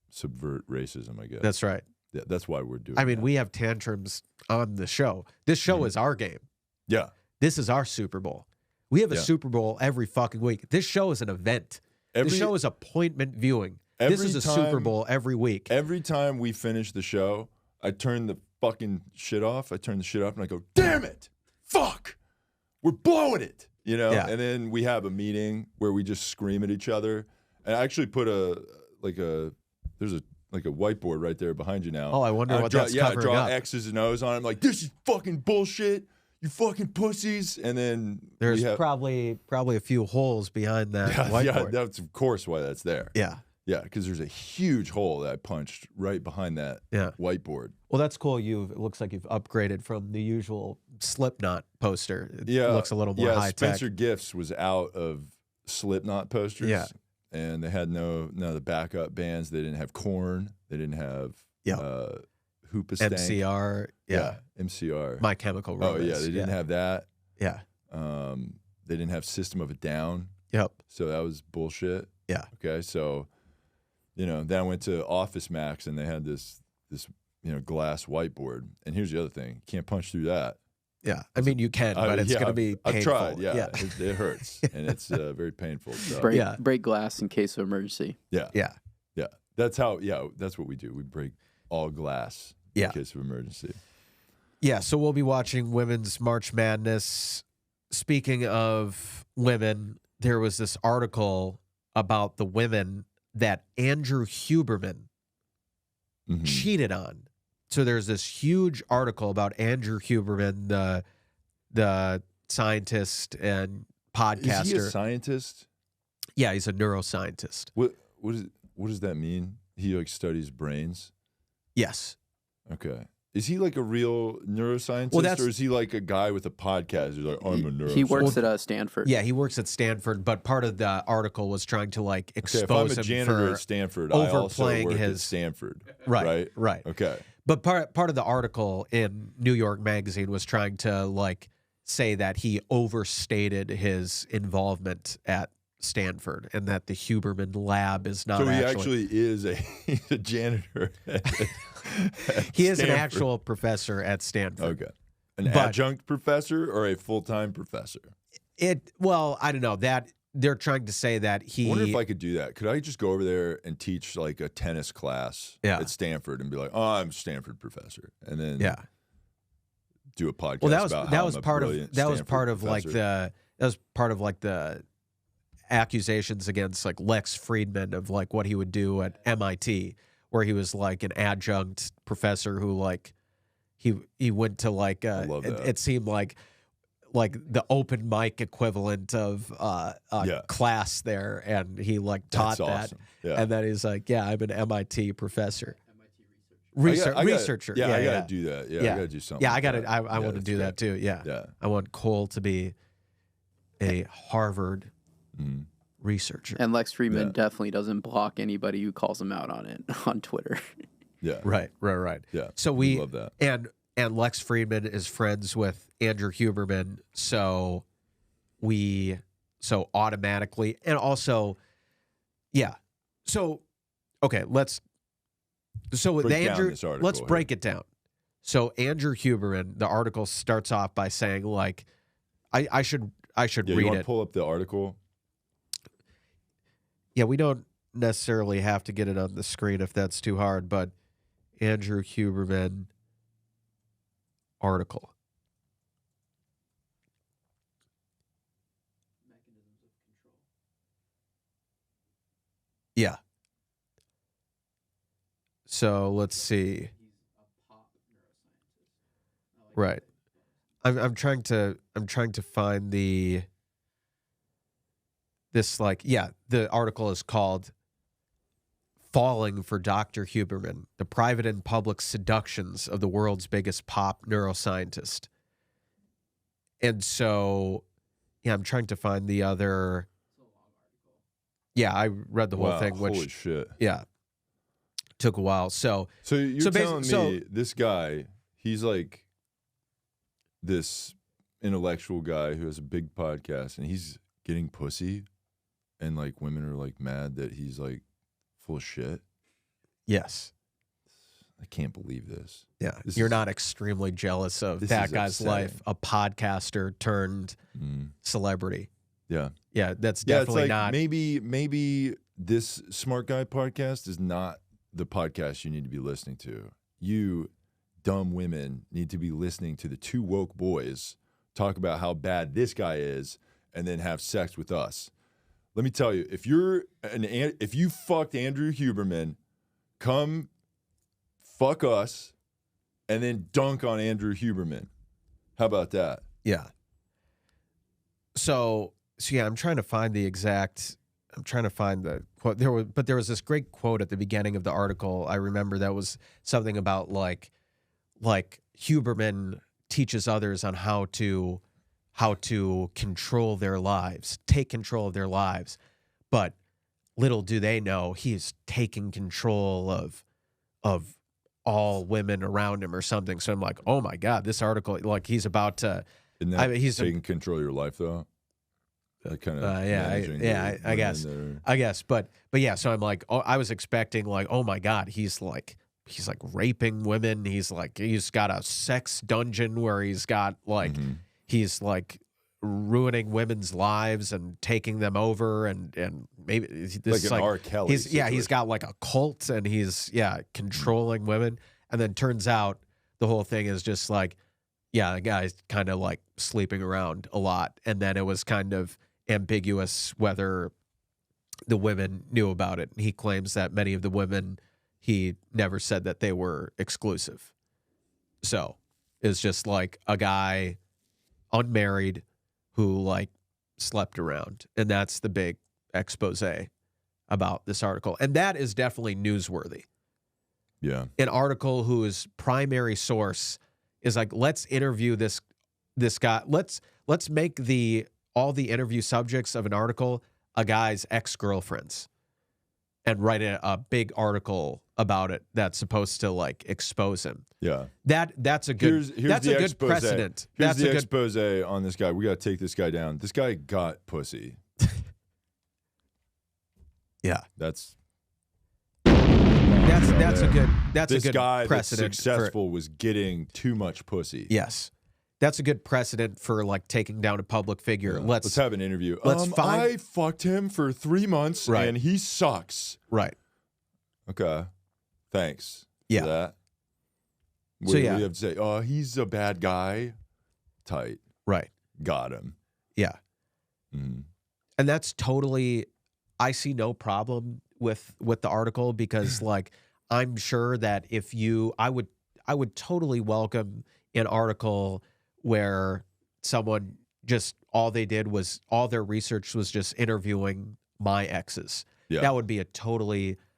subvert racism, I guess. That's right. Yeah, that's why we're doing I mean, that. we have tantrums on the show. This show Mhm. is our game. Yeah. This is our Super Bowl. We have a Yeah. Super Bowl every fucking week. This show is an event. This show is appointment viewing. This every is a Super time- Bowl every week. Every time we finish the show, I turn the fucking shit off. I turn the shit off and I go, damn it. Fuck. We're blowing it. You know? Yeah. And then we have a meeting where we just scream at each other. And I actually put there's a whiteboard right there behind you now. Oh, I wonder what that's I covering draw up. X's and O's on it. I'm like, this is fucking bullshit. You fucking pussies. And then There's we have, probably a few holes behind that yeah, whiteboard. that's of course why that's there. Yeah. Yeah, because there's a huge hole that I punched right behind that Yeah. whiteboard. Well, that's cool. It looks like you've upgraded from the usual Slipknot poster. It Yeah, looks a little more high Spencer tech. Gifts was out of Slipknot posters. Yeah. And they had none of the backup bands. They didn't have Korn. They didn't have Hoopastank. MCR. Yeah. MCR. My Chemical Oh, Romance. yeah, they didn't have that. Yeah. They didn't have System of a Down. Yep. So that was bullshit. Yeah. Okay, so, then I went to Office Max and they had this glass whiteboard. And here's the other thing. You can't punch through that. Yeah. I mean, you can, but it's going to be painful. I've tried, yeah. It hurts, and it's very painful. So. Break glass in case of emergency. Yeah, Yeah. yeah. That's what we do. We break all glass Yeah. in case of emergency. Yeah, so we'll be watching Women's March Madness. Speaking of women, there was this article about the women that Andrew Huberman Mhm. cheated on. So there's this huge article about Andrew Huberman, the scientist and podcaster. Is he a scientist? Yeah, he's a neuroscientist. What does that mean? He like studies brains. Yes. Okay. Is he like a real neuroscientist, Well, that's- or is he like a guy with a podcast who's like, I'm a neuroscientist? He works at Stanford. Yeah, he works at Stanford, but part of the article was trying to like Okay, expose if I'm a him janitor for at Stanford, I also overplaying work at his- Stanford. Right. Okay. But part of the article in New York Magazine was trying to like say that he overstated his involvement at Stanford and that the Huberman lab is not So he actually actually is he's a janitor. he is an Stanford. actual professor at Stanford. Okay. An But- adjunct professor or a full-time professor? Well, I don't know. That they're trying to say that he I wonder if I could do that. Could I just go over there and teach like a tennis class Yeah. at Stanford and be like, "Oh, I'm a Stanford professor," and then yeah. do a podcast Well, that was about that how was I'm a part of brilliant that was Stanford part of like professor. the accusations against like Lex Friedman of like what he would do at MIT, where he was like an adjunct professor who like he went to like love that. it seemed like the open mic equivalent of Yeah. class there, and he like taught That's that, awesome. Yeah. and then he's like, yeah, I'm an MIT professor. I gotta- Researcher. Yeah, I gotta yeah. do that. Yeah, Yeah. I gotta do something. Yeah, I like gotta. that. I Yeah, want to that's do that great. too. Yeah. Yeah. I want Cole to be a Harvard Mm. researcher. And Lex Friedman Yeah. definitely doesn't block anybody who calls him out on it on Twitter. Yeah. Right. Yeah. So we love that. and Lex Friedman is friends with Andrew Huberman, so automatically, and also, yeah. So okay, let's Break down this article let's here. break it down. So Andrew Huberman, the article starts off by saying like, I should Yeah, you read want to it. pull up the article? Yeah, we don't necessarily have to get it on the screen if that's too hard, but Andrew Huberman article. Yeah. So let's see. Right. I'm trying to find the article is called Falling for Dr. Huberman, the private and public seductions of the world's biggest pop neuroscientist. And so, yeah, I'm trying to find the other. Yeah, I read the whole Wow, thing, which holy shit. yeah, took a while. So you're So basi- telling me so- this guy, he's like this intellectual guy who has a big podcast, and he's getting pussy, and like women are like mad that he's like full of shit. yes, I can't believe this. yeah, This you're is- not extremely jealous of this that is guy's upsetting. life, a podcaster turned Mm. celebrity. Yeah. Yeah, that's Yeah, definitely it's like not. maybe this smart guy podcast is not the podcast you need to be listening to. You dumb women need to be listening to the Two Woke Boys talk about how bad this guy is and then have sex with us. Let me tell you, if you fucked Andrew Huberman, come fuck us and then dunk on Andrew Huberman. How about that? Yeah. So yeah, I'm trying to find the quote. There was this great quote at the beginning of the article. I remember that was something about like Huberman teaches others on how to control their lives, take control of their lives. But little do they know he's taking control of all women around him or something. So I'm like, oh my God, this article, like he's about to. Isn't that I mean, he's taking control of your life, though? That kind of I guess. I guess, but yeah. So I'm like, oh, I was expecting like, oh my God, he's like raping women. He's got a sex dungeon where he's got like, he's like ruining women's lives and taking them over, and maybe this like an R. Kelly. he's situation. got like a cult, and he's controlling women, and then turns out the whole thing is just like, the guy's kind of like sleeping around a lot, and then it was kind of ambiguous whether the women knew about it. He claims that many of the women, he never said that they were exclusive. So it's just like a guy unmarried who like slept around, and that's the big expose about this article, and that is definitely newsworthy. an article whose primary source is like, let's interview this guy. Let's make all the interview subjects of an article a guy's ex-girlfriends and write a big article about it that's supposed to like expose him. Yeah. That's a good that's a good precedent. Here's the expose on this guy. We got to take this guy down. This guy got pussy. Yeah. That's a good this guy precedent. That's successful was getting too much pussy. Yes. That's a good precedent for like taking down a public figure. Yeah. Let's have an interview. I fucked him for 3 months and he sucks. Right. Okay. Thanks. Yeah. For that. What do you have to say? Oh, he's a bad guy. Tight. Right. Got him. Yeah. Mm-hmm. And that's totally, I see no problem with the article because like I'm sure that I would totally welcome an article where someone just all their research was just interviewing my exes. Yeah. That would be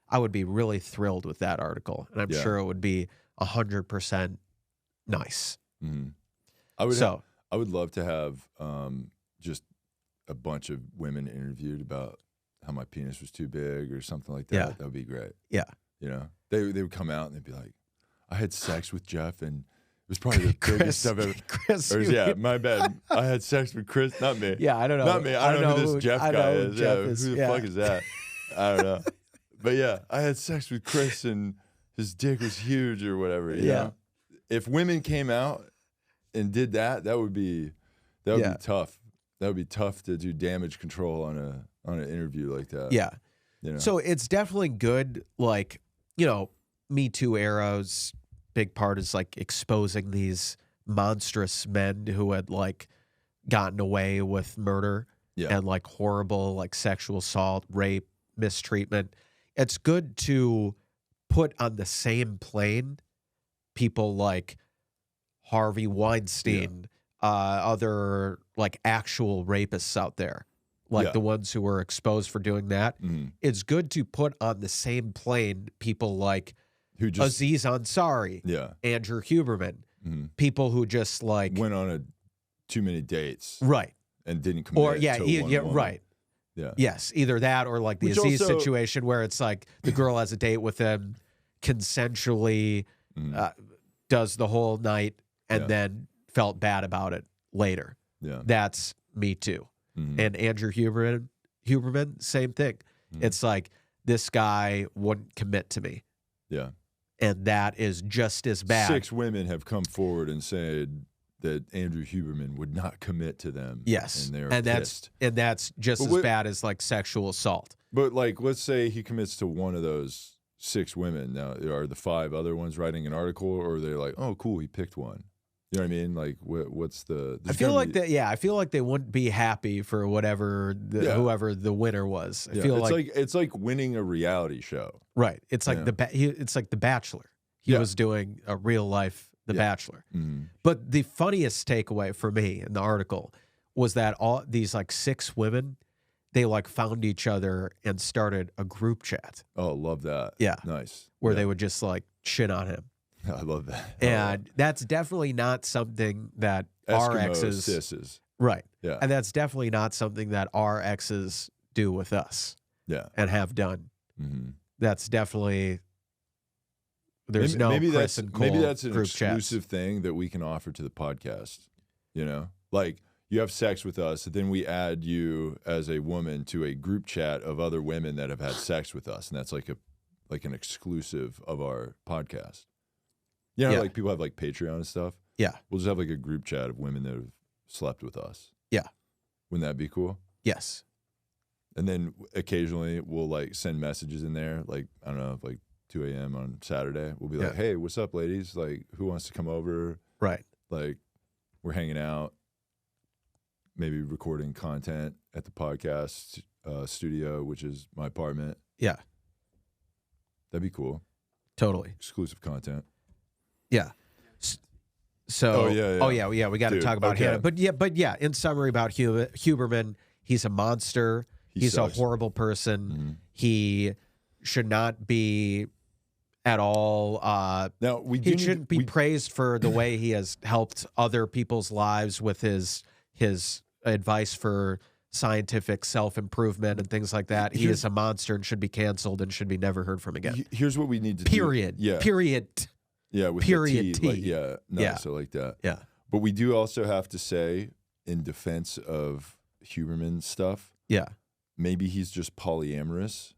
I would be really thrilled with that article. And I'm sure it would be 100% nice. Mm-hmm. I would love to have just a bunch of women interviewed about how my penis was too big or something like that. Yeah. That would be great. Yeah. You know, they would come out and they'd be like, I had sex with Jeff and it was probably the biggest stuff ever. Chris, My bad. I had sex with Chris, not me. Yeah, I don't know. Not me. I don't know who this Jeff guy is. Who the fuck is that? I don't know. But yeah, I had sex with Chris and his dick was huge or whatever. You know? If women came out and did that, that would be tough. That would be tough to do damage control on an interview like that. Yeah. You know? So it's definitely good, like, you know, Me Too era's big part is like exposing these monstrous men who had like gotten away with murder and like horrible like sexual assault, rape, mistreatment. It's good to put on the same plane people like Harvey Weinstein, other like actual rapists out there, like the ones who were exposed for doing that. Mm-hmm. It's good to put on the same plane people like Aziz Ansari, Andrew Huberman, people who just like went on too many dates, right, and didn't commit. Or one right, yes, either that or like the Aziz situation where it's like the girl has a date with him, consensually does the whole night, and then felt bad about it later. Yeah, that's Me Too. And Andrew Huberman, same thing. It's like this guy wouldn't commit to me. Yeah. And that is just as bad. 6 women have come forward and said that Andrew Huberman would not commit to them. Yes. And they're pissed. That's just as bad as like sexual assault. But like, let's say he commits to one of those 6 women. Now, are the 5 other ones writing an article, or are they like, oh, cool, he picked one? You know what I mean? Like, what's the? I feel like that. Yeah, I feel like they wouldn't be happy for whoever the winner was. I feel it's like winning a reality show, right? It's like it's like The Bachelor. He was doing a real life The Bachelor. Mm-hmm. But the funniest takeaway for me in the article was that all these like 6 women, they like found each other and started a group chat. Oh, love that. Yeah, nice. Where they would just like shit on him. I love that. And that's definitely not something that our exes... Sisses. Right. Yeah. And that's definitely not something that our exes do with us. Yeah. And have done. Mm-hmm. That's definitely... There's maybe Chris and Cole maybe that's an group exclusive chats. thing that we can offer to the podcast. You know? Like, you have sex with us, and then we add you as a woman to a group chat of other women that have had sex with us. And that's like an exclusive of our podcast. You know, like people have like Patreon and stuff. Yeah. We'll just have like a group chat of women that have slept with us. Yeah. Wouldn't that be cool? Yes. And then occasionally we'll like send messages in there, like, I don't know, like 2 a.m. on Saturday. We'll be like, hey, what's up, ladies? Like, who wants to come over? Right. Like, we're hanging out, maybe recording content at the podcast studio, which is my apartment. Yeah. That'd be cool. Totally. Exclusive content. Yeah. So, we got to talk about Hannah. But yeah, in summary about Huberman, he's a monster. He's a horrible person. Mm-hmm. He should not be at all. Now He shouldn't be praised for the way he has helped other people's lives with his advice for scientific self-improvement and things like that. He is a monster and should be canceled and should be never heard from again. Here's what we need to Period. do. Yeah. Period. Yeah. With Period. the T. Like, yeah. Nice. I like that. Yeah. But we do also have to say, in defense of Huberman stuff, Yeah. maybe he's just polyamorous,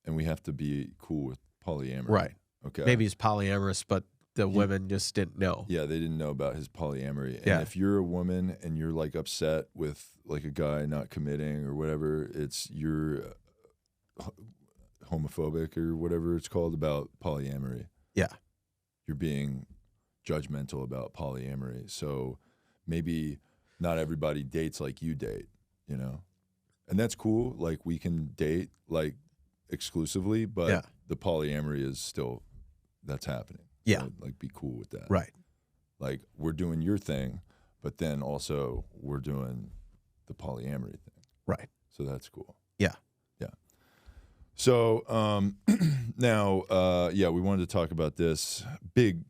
and we have to be cool with polyamory. Right. Okay. Maybe he's polyamorous, but the women just didn't know. Yeah, they didn't know about his polyamory. And Yeah. if you're a woman and you're like upset with like a guy not committing or whatever, you're homophobic or whatever it's called about polyamory. Yeah. You're being judgmental about polyamory. So maybe not everybody dates like you date, you know? And that's cool. Like we can date like exclusively, but the polyamory is still, that's happening. Yeah. So, like be cool with that. Right. Like we're doing your thing, but then also we're doing the polyamory thing. Right. So that's cool. Yeah. Yeah. So now, we wanted to talk about this big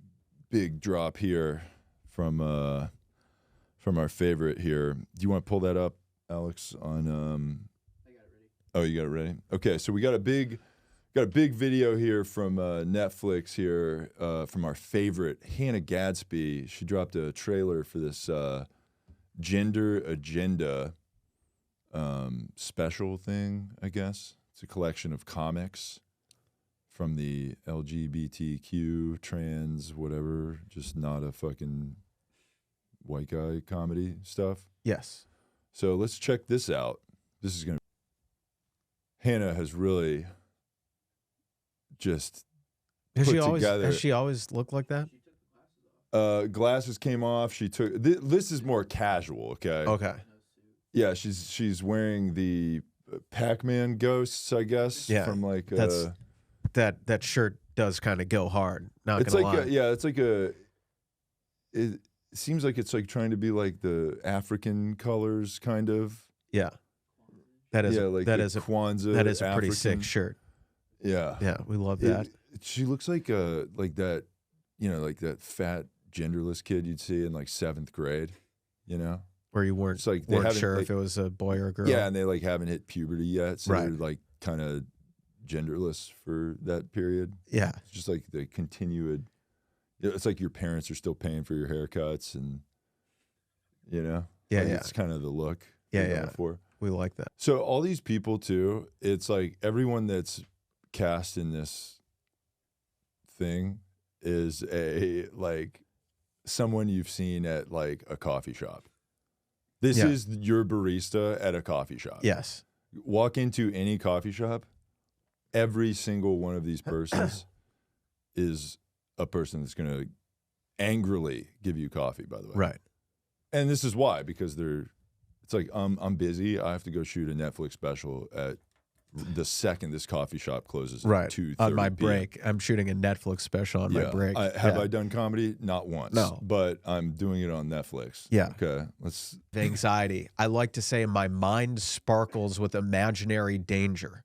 drop here from our favorite here. Do you want to pull that up, Alex? On I got it ready. Oh, you got it ready? Okay, so we got a big video here from Netflix here from our favorite Hannah Gadsby. She dropped a trailer for this gender agenda special thing, I guess. It's a collection of comics from the LGBTQ, trans, whatever, just not a fucking white guy comedy stuff. Yes. So let's check this out. This is going to... Hannah has really just Has put she always together... Has she always looked like that? Glasses came off. She took... This is more casual, okay? Okay. Yeah, she's wearing the Pac-Man ghosts, I guess. Yeah, from like that shirt does kind of go hard. Not it's gonna like lie. it's like a. It seems like it's like trying to be like the African colors, kind of. Yeah. That is like that the is a Kwanzaa. that is a pretty African. sick shirt. Yeah. Yeah, we love that. She looks like that, like that fat genderless kid you'd see in like 7th grade, Where you weren't, It's like they weren't haven't, sure like- if it was a boy or a girl. Yeah, and they like haven't hit puberty yet, so Right. they're like kind of genderless for that period. Yeah. It's just like the continued. It's like your parents are still paying for your haircuts, and Yeah, like yeah. it's kind of the look. Yeah, they're yeah. going for. We like that. So all these people too, it's like everyone that's cast in this thing is like someone you've seen at like a coffee shop. This Yeah. is your barista at a coffee shop. Yes. Walk into any coffee shop, every single one of these persons is a person that's going to angrily give you coffee, by the way. Right. And this is why, because it's like, I'm busy. I have to go shoot a Netflix special at the second this coffee shop closes at Right. 2:30 On my p.m. break. I'm shooting a Netflix special on my break. Have I done comedy? Not once. No. But I'm doing it on Netflix. Yeah. Okay. Let's. Anxiety. I like to say my mind sparkles with imaginary danger.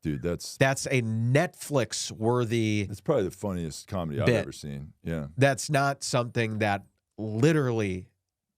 Dude, that's That's a Netflix worthy. probably the funniest comedy I've Bit. ever seen. Yeah. That's not something that literally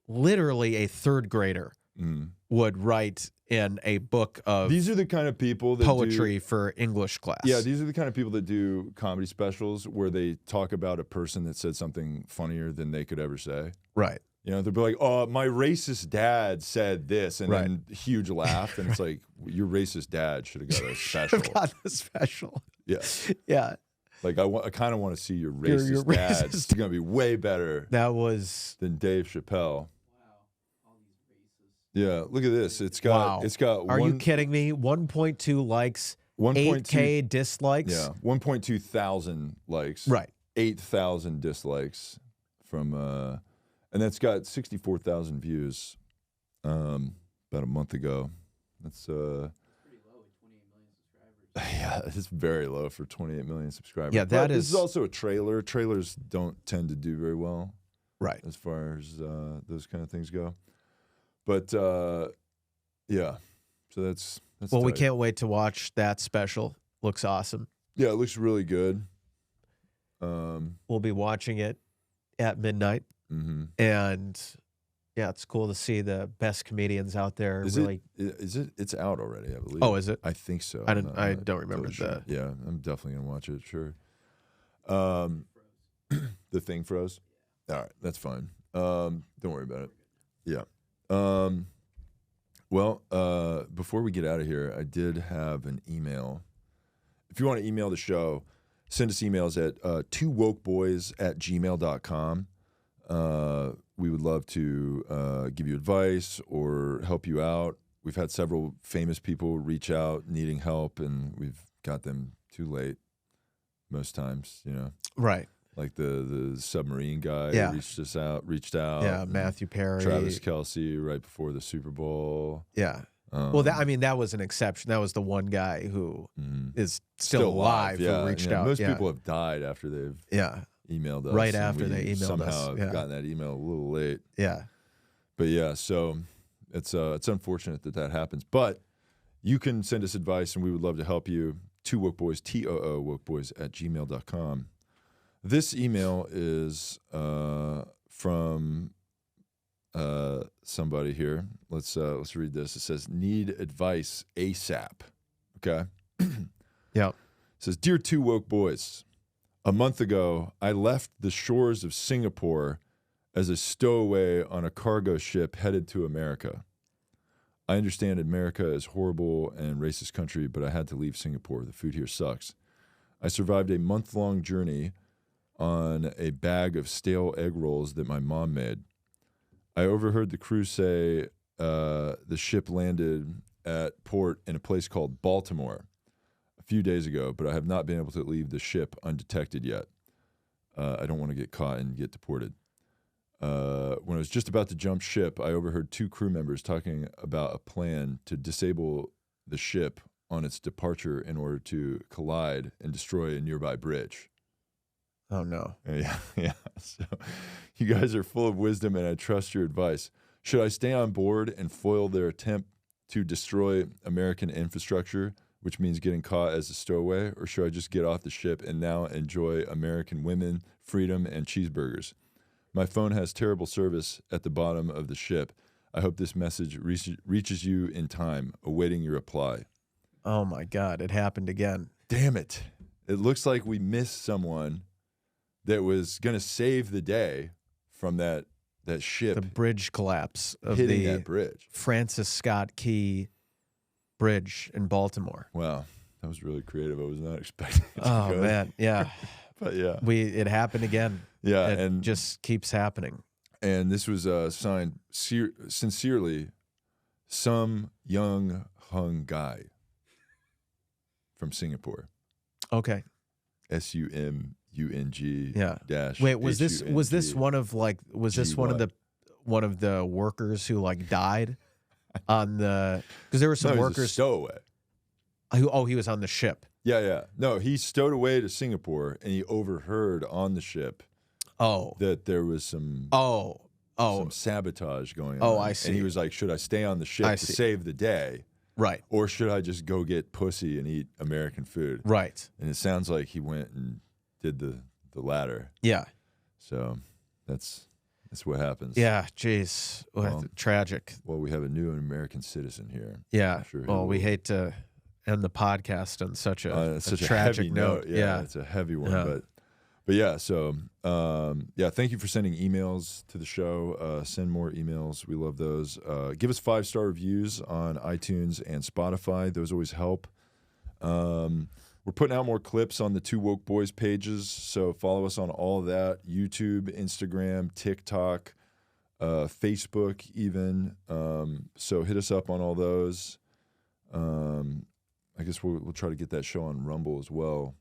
a third grader Mm. would write in a book of These are the kind of people that poetry for English class. Yeah, these are the kind of people that do comedy specials where they talk about a person that said something funnier than they could ever say. Right. They'll be like, "Oh, my racist dad said this," and then huge laugh, and it's like, your racist dad should have got a special. I've got the special. Yeah, Yeah. like I kind of want to see your racist your dad. racist- It's gonna be way better That was than Dave Chappelle. Wow. All these racists. Yeah, look at this. It's got. wow. It's got. Are you kidding me? 1.2 likes, 8K dislikes. Yeah, 1.2 thousand likes. Right. 8,000 dislikes from and that's got 64,000 views about a month ago. That's Pretty low at 28 million subscribers. yeah, it's very low for 28 million subscribers. Yeah, that But this is- is also a trailer. Trailers don't tend to do very well Right. as far as those kind of things go. But yeah. So that's Well, we tight. can't wait to watch that special. Looks awesome. Yeah, it looks really good. We'll be watching it at midnight. Mm-hmm. And yeah, it's cool to see the best comedians out there. It's out already, I believe. Oh, is it? I think so. I don't remember totally sure. Yeah, I'm definitely gonna watch it. Sure. The thing froze. All right, that's fine. Don't worry about it. Yeah. Well, before we get out of here, I did have an email. If you want to email the show, send us emails at TooWokeBoys@gmail.com. We would love to give you advice or help you out. We've had several famous people reach out needing help, and we've got them too late most times, you know. Right. Like the submarine guy reached out. Yeah, Matthew Perry. Travis Kelce right before the Super Bowl. Yeah. Well, that was an exception. That was the one guy who is still alive who reached out. Most people have died after they've emailed us. Right after they emailed somehow us. Somehow gotten that email a little late. Yeah. But yeah, so it's unfortunate that happens. But you can send us advice, and we would love to help you. TooWokeBoys, TooWokeBoys@gmail.com. This email is from somebody here. Let's read this. It says, "Need advice ASAP." Okay. Yeah. It says, "Dear Two Woke Boys, a month ago I left the shores of Singapore as a stowaway on a cargo ship headed to America. I understand America is a horrible and racist country, but I had to leave Singapore. The food here sucks. I survived a month-long journey on a bag of stale egg rolls that my mom made. I overheard the crew say the ship landed at port in a place called Baltimore a few days ago, but I have not been able to leave the ship undetected yet. I don't want to get caught and get deported. When I was just about to jump ship, I overheard two crew members talking about a plan to disable the ship on its departure in order to collide and destroy a nearby bridge." Oh, no. Yeah. So you guys are full of wisdom, and I trust your advice. Should I stay on board and foil their attempt to destroy American infrastructure, which means getting caught as a stowaway, or should I just get off the ship and now enjoy American women, freedom, and cheeseburgers? My phone has terrible service at the bottom of the ship. I hope this message reaches you in time. Awaiting your reply." Oh, my God. It happened again. Damn it. It looks like we missed someone that was going to save the day from that ship. The bridge collapse of hitting the that bridge. Francis Scott Key Bridge in Baltimore. Wow. That was really creative. I was not expecting it to Oh, go man. Yeah. But yeah. It happened again. Yeah. It just keeps happening. And this was signed sincerely, some young hung guy from Singapore. Okay. SUMUNG dash. Wait, was this one of one of the workers who died on the, because there were some workers. He was a stowaway. He was on the ship. Yeah. No, he stowed away to Singapore, and he overheard on the ship that there was some sabotage going on. Oh, I see. And he was like, should I stay on the ship to save the day? Right. Or should I just go get pussy and eat American food? Right. And it sounds like he went and did the latter. Yeah. So that's what happens. Yeah, jeez. Tragic. Well, we have a new American citizen here. Yeah. Sure we hate to end the podcast on such a tragic heavy note. Yeah, it's a heavy one. But yeah, so thank you for sending emails to the show. Send more emails. We love those. Give us 5-star reviews on iTunes and Spotify. Those always help. We're putting out more clips on the Two Woke Boys pages, so follow us on all of that. YouTube, Instagram, TikTok, Facebook even. So hit us up on all those. I guess we'll try to get that show on Rumble as well.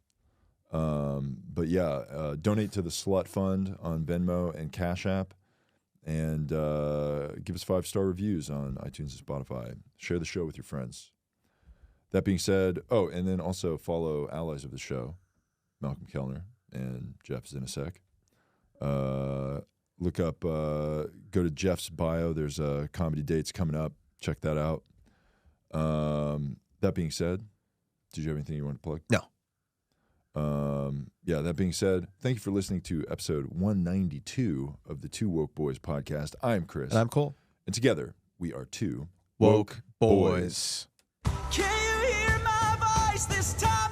But yeah, donate to TheSlutFund on Venmo and Cash App, and give us 5-star reviews on iTunes and Spotify. Share the show with your friends. That being said, and then also follow allies of the show, Malcolm Kellner and Jeff Zinasek. Look up, go to Jeff's bio. There's comedy dates coming up. Check that out. That being said, did you have anything you want to plug? No. Yeah, that being said, thank you for listening to episode 192 of the Two Woke Boys podcast. I'm Chris. And I'm Cole. And together, we are two Woke Boys. Can you hear my voice this time?